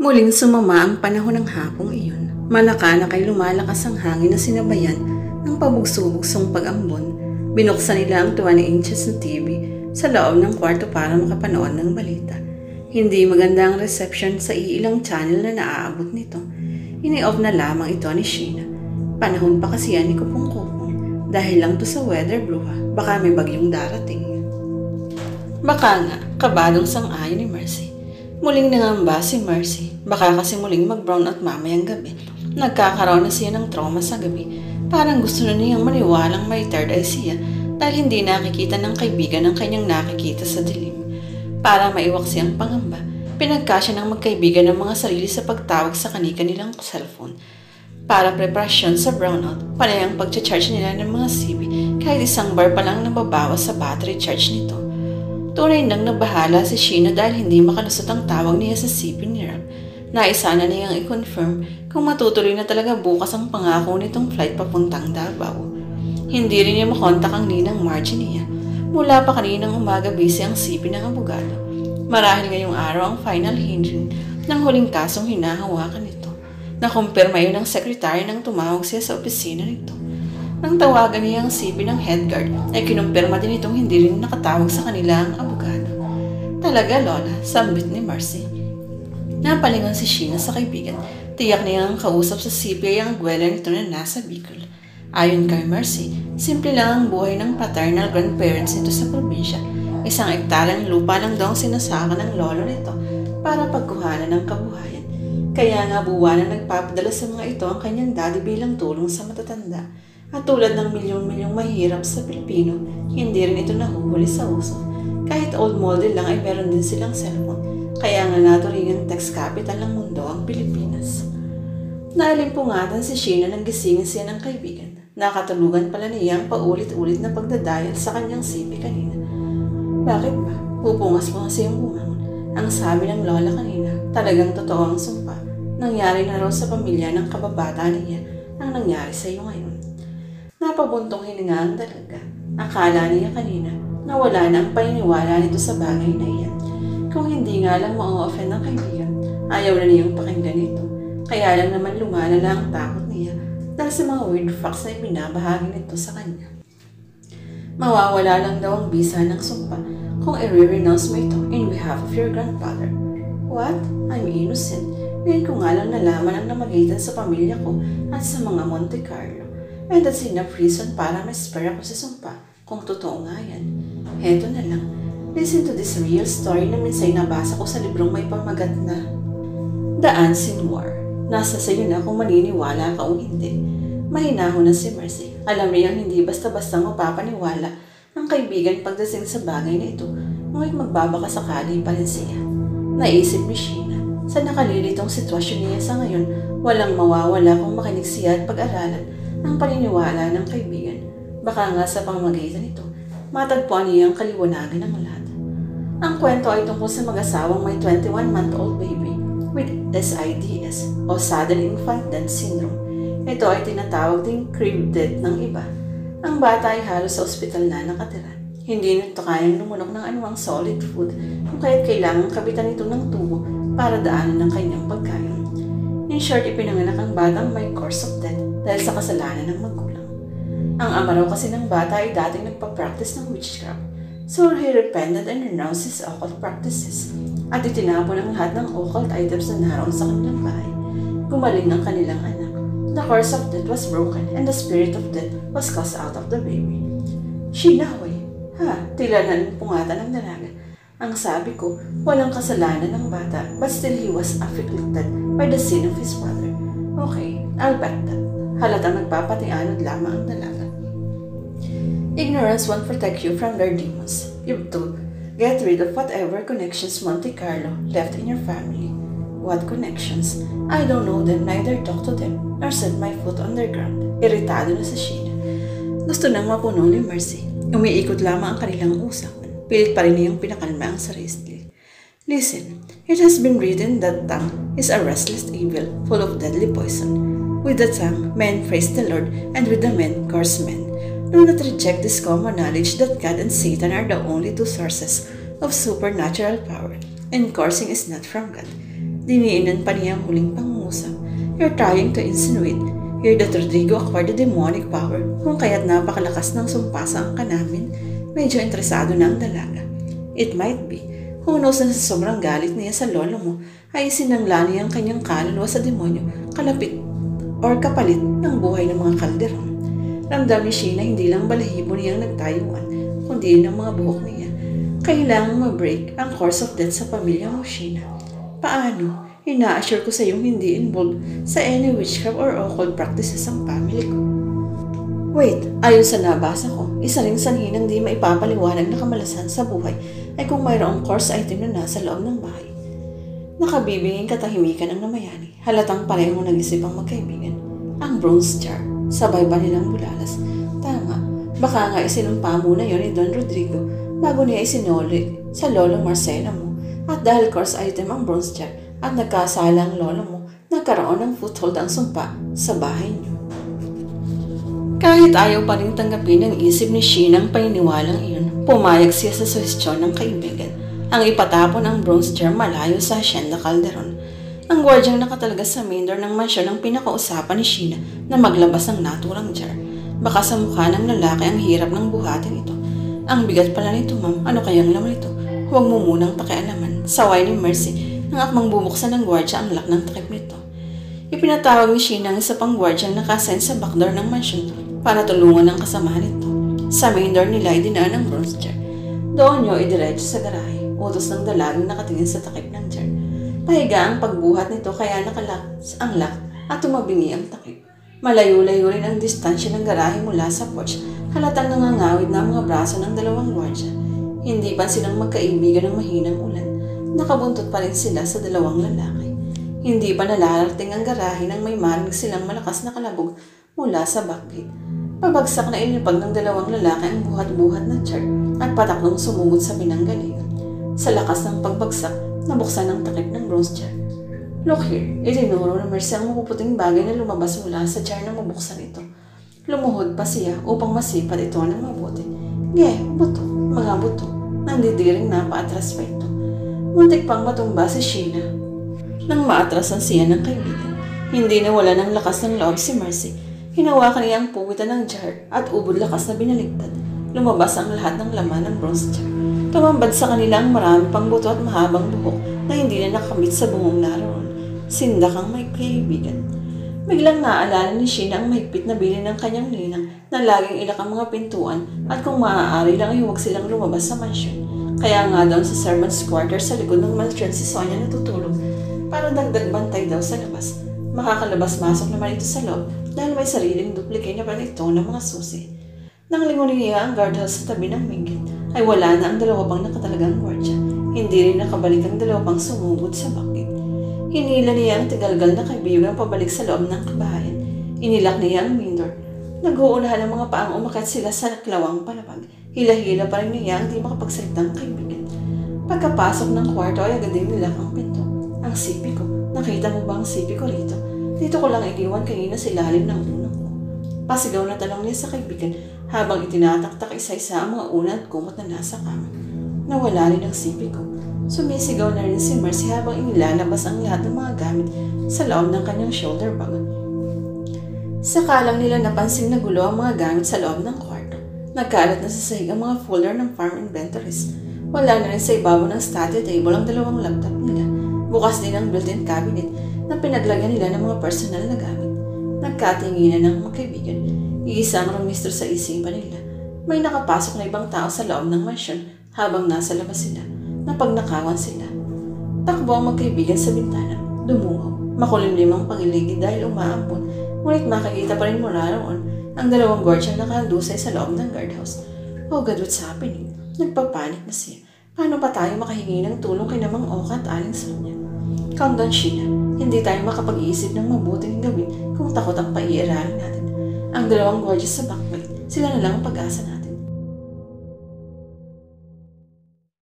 Muling sumama ang panahon ng hapong iyon. Malakanak ay lumalakas ang hangin na sinabayan ng pabugso-bugsong pag-ambon. Binuksan nila ang 20 inches na TV sa loob ng kwarto para makapanood ng balita. Hindi maganda ang reception sa iilang channel na naaabot nito. Ini-off na lamang ito ni Sheena. Panahon pa kasi yan ni Kupong-Kupong. Dahil lang to sa weather bro ha, baka may bagyong darating. Baka nga, kabadong sang-ayon ni Mercy. Muling nangamba si Mercy. Baka kasi muling mag-brown out mamayang gabi. Nagkakaroon na siya ng trauma sa gabi. Parang gusto na niyang maniwalang may third eye siya dahil hindi nakikita ng kaibigan ang kanyang nakikita sa dilim. Para maiwak siyang pangamba, pinagkasya ng magkaibigan ng mga sarili sa pagtawag sa kani-kanilang cellphone. Para preparasyon sa brownout, panay ang pag-charge nila ng mga CB kahit isang bar pa lang nababawas sa battery charge nito. Tunay nang nabahala si Sheena dahil hindi makalusot ang tawag niya sa CP ni Rob. Naisa na niyang i-confirm kung matutuloy na talaga bukas ang pangako nitong flight papuntang Davao. Hindi rin niya makontak ang ninang Margie niya. Mula pa kaninang umaga busy ang CP ng abogado. Marahil ngayong araw ang final hearing ng huling kasong hinahawakan nito. Nakumpirma yun ng sekretary nang tumawag siya sa opisina nito. Nang tawagan niya ang CP ng head guard, ay kinumpirma din itong hindi rin nakatawag sa kanila ang abogado. Talaga, Lola, sambit ni Mercy. Napalingon si Sheena sa kaibigan. Tiyak niya ang kausap sa CP ay ang gwela nito na nasa Bicol. Ayon kay Mercy, simple lang ang buhay ng paternal grandparents nito sa probinsya. 1 ektaryang lupa lang daw ang sinasaka ng lolo nito para pagkuhanan ng kabuhayan. Kaya nga buwanan nagpapadala sa mga ito ang kanyang daddy bilang tulong sa matatanda. At tulad ng milyong-milyong mahirap sa Pilipino, hindi rin ito nahuhuli sa uso. Kahit old model lang ay meron din silang cellphone. Kaya nga naturingang tax capital ng mundo ang Pilipinas. Naalimpungatan si Sheena nang gisingin siya ng kaibigan. Nakatulugan pala niya ang paulit-ulit na pagdadayal sa kanyang CP kanina. Bakit ba? Pupungas-pungas siyang bumangon. Ang sabi ng lola kanina, talagang totoo ang sumpa. Nangyari na raw sa pamilya ng kababata niya ang nangyari sa iyo ngayon. Napabuntong hininga ang dalaga. Akala niya kanina na wala na ang paniniwala nito sa bagay na iyan. Kung hindi nga lang ma-offend ng kaibigan, ayaw na niyang pakinggan ito. Kaya lang naman lumalala ang takot niya dahil sa mga weird facts na ibinabahagi nito sa kanya. Mawawala lang daw ang bisa ng sumpa kung i-renounce mo ito in behalf of your grandfather. What? I'm innocent. Ngayon ko nga lang nalaman ang namagitan sa pamilya ko at sa mga Monte Carlo. And that's enough reason para ma-spare ako sa sumpa kung totoo nga yan. Heto na lang. Listen to this real story na minsay nabasa ko sa librong may pamagat na The Unseen War. Nasa sayo na kung maniniwala ka o hindi. Mahinahon na si Mercy. Alam niyang hindi basta-basta mapapaniwala ang kaibigan pagdating sa bagay na ito, ngunit magbabaka sakali pa rin siya. Naisip ni Sheena, sa nakalilitong sitwasyon niya sa ngayon, walang mawawala kung makinig siya at pag-aralan ang paniniwala ng kaibigan. Baka nga sa pamamagitan nito, matagpuan niya ang kaliwanagan ng lahat. Ang kwento ay tungkol sa mag-asawang may 21-month-old baby with SIDS o Sudden Infant Death Syndrome. Ito ay tinatawag ding crib death ng iba. Ang bata ay halos sa ospital na nakatira. Hindi nito kayang lumunok ng anumang solid food kung kaya't kailangang kabitan ito ng tubo para daanan ng kanyang pagkain. In short, ipinanganak ang batang may cause of death dahil sa kasalanan ng magulang. Ang ama raw kasi ng bata ay dating nagpa-practice ng witchcraft, so he repented and renounced his occult practices at itinapon ang lahat ng occult items na naroon sa kanilang bahay. Gumaling ang kanilang anak. The curse of death was broken and the spirit of death was cast out of the baby. Sheena, hoy. Tila nalimpungatan ng dalaga. Ang sabi ko, walang kasalanan ng bata but still he was afflicted by the sin of his father. Okay, I'll bet that. Halatang nagpapatianod lamang ang dalaga. Ignorance won't protect you from their demons. You've to get rid of whatever connections Monte Carlo left in your family. What connections? I don't know them, neither talk to them, nor set my foot on their ground. Iritado na si Sheena. Gusto nang mapuno ni Mercy. Umiikot lamang ang kanilang usapan. Pilit pa rin niyang pinakalma ang sarili. Listen, it has been written that tongue is a restless evil full of deadly poison. With the tongue, men praise the Lord, and with the men curse men. Do not reject this common knowledge that God and Satan are the only two sources of supernatural power, and cursing is not from God. Diniinan pa niya ang huling pangungusap. "You're trying to insinuate here that Rodrigo acquired the demonic power kung kaya't napakalakas ng sumpa sa angka namin." Medyo interesado na ang dalaga. "It might be. Who knows na sa sobrang galit niya sa lolo mo ay sinangla niya ang kanyang kaluluwa sa demonyo, kalapit or kapalit ng buhay ng mga kalderon." Ramdam ni Sheena hindi lang balahibo niyang nagtayuan, kundi ng mga buhok niya. "Kailangang ma-break ang course of death sa pamilya mo, Sheena." "Paano? Ina-assure ko sa iyong hindi involved sa any witchcraft or occult practices ang family ko." Wait, ayon sa nabasa ko, isa ring sanhi ng di maipapaliwanag na kamalasan sa buhay ay kung mayroong course item na nasa loob ng bahay. Nakabibinging katahimikan ang namayani. Halatang parehong nag-isip ang magkaibigan. Ang bronze jar, sabay ba nilang bulalas? Tama, baka nga isinumpa muna yon ni Don Rodrigo bago niya isinoli sa lolo Marcelo mo. At dahil course item ang bronze jar at nagkasala ang lolo mo, nagkaroon ng foothold ang sumpa sa bahay niyo. Kahit ayaw pa rin tanggapin ang isip ni Sheena ang paniniwalang iyon, pumayag siya sa suhestyon ng kaibigan. Ang ipatapon ang bronze jar malayo sa Hacienda Calderon. Ang gwardyang nakatalaga sa main door ng mansyon ang pinakausapan ni Sheena na maglabas ng naturang jar. Baka sa mukha ng lalaki ang hirap ng buhatin ito. "Ang bigat pala nito, ma'am. Ano kayang laman ito? Huwag mo munang pakialaman." Saway ni Mercy nang akmang bubuksan ng gwardya ang lock ng takip nito. Ipinatawag ni Sheena ang isa pang gwardyang nakasign sa backdoor ng mansyon para tulungan ang kasamahan nito. Sa main door nila ay dinaan ang bronze jar. "Doon nyo idiretso sa garahe," utos ng dalagang nakatingin sa takip ng jar. Pahiga ang pagbuhat nito kaya nakalock ang lock at tumabingi ang takip. Malayo-layo rin ang distansya ng garahe mula sa porch. Halatang nangangawid na ang mga braso ng dalawang gwardya. Hindi pa silang magkaibigan ng mahinang ulan. Nakabuntot pa rin sila sa dalawang lalaki. Hindi pa nalarating ang garahe nang may marinig silang malakas na kalabog mula sa backgate. Pabagsak na inipag ng dalawang lalaki ang buhat-buhat na jar at pataklong sumugod sa pinanggalingan. Sa lakas ng pagbagsak, nabuksan ang takip ng bronze jar. "Look here," itinuro ng Mercy ang mapuputing bagay na lumabas mula sa jar na mabuksan ito. Lumuhod pa siya upang masipat ito ng mabuti. Buto, mga buto, nandidiring na paatras pa ito. Muntik pang matumba si Sheena nang maatrasan siya ng kaibigan. Hindi nawala ng lakas ng loob si Mercy. Hinawakan niya ang puwitan ng jar at ubod lakas na binaligtad. Lumabas ang lahat ng laman ng bronze jar. Tumambad sa kanila ang marami pang buto at mahabang buhok na hindi na nakamit sa bungong naroon. Sindak ang may kaibigan. Biglang naaalala ni Sheena ang mahigpit na bilin ng kanyang ninang na laging ilak ang mga pintuan at kung maaari lang ay huwag silang lumabas sa mansyon. Kaya nga doon sa servants' quarter sa likod ng mansyon si Sonia natutulog para dagdag bantay daw sa labas. Makakalabas-masok naman ito sa loob dahil may sariling duplicate na pa ito ng mga susi. Nang lingunin niya ang guardhouse sa tabi ng main gate, ay wala na ang dalawa pang nakatalagang gwardya. Hindi rin nakabalik ang dalawa pang sumugod sa backgate. Hinila niya ang tigalgal na kaibigan pabalik sa loob ng kabahayan. Inilak niya ang main door. Nag-uunahan ang mga paang umakyat sila sa naklawang palapag. Hila-hila pa rin niya ang di makapagsalitang kaibigan. Pagkapasok ng kwarto ay agad din nilak ang pinto. "Ang sipi ko. Nakita mo ba ang sipi ko rito? Dito ko lang iniwan kanina sa ilalim ng ulo ko." Pasigaw na tanong niya sa kaibigan habang itinataktak isa-isa ang mga una at kumot na nasa kama. Nawala rin ang sipi ko. Sumisigaw na rin si Mercy habang inilalabas ang lahat ng mga gamit sa loob ng kanyang shoulder bag. Saka lang nila napansin na gulo ang mga gamit sa loob ng kwarto. Nagkalat na sa sahig ang mga folder ng farm inventories. Wala na rin sa ibabaw ng study table ang dalawang laptop nila. Bukas din ang built-in cabinet na pinaglagyan nila ng mga personal na gamit. Nagkatinginan ng mga kaibigan. Iisang rumister sa isipan nila. May nakapasok na ibang tao sa loob ng mansyon habang nasa labas sila. Napagnakawan sila. Takbo ang magkaibigan sa bintana. Dumungaw. Makulimlim ang pangiligid dahil umaambon. Ngunit makikita pa rin mula roon ang dalawang gwardyang nakahandusay sa loob ng guardhouse. "Oh God, what's happening?" Nagpapanik na siya. "Paano pa tayo makahingi ng tulong kay Namang Oka at Aling Sonia?" "Calm down, Sheena. Hindi tayo makapag-iisip ng mabuting gawin kung takot ang paiiralin natin. Ang dalawang gwardya sa backgate, sila na lang ang pag-asa natin."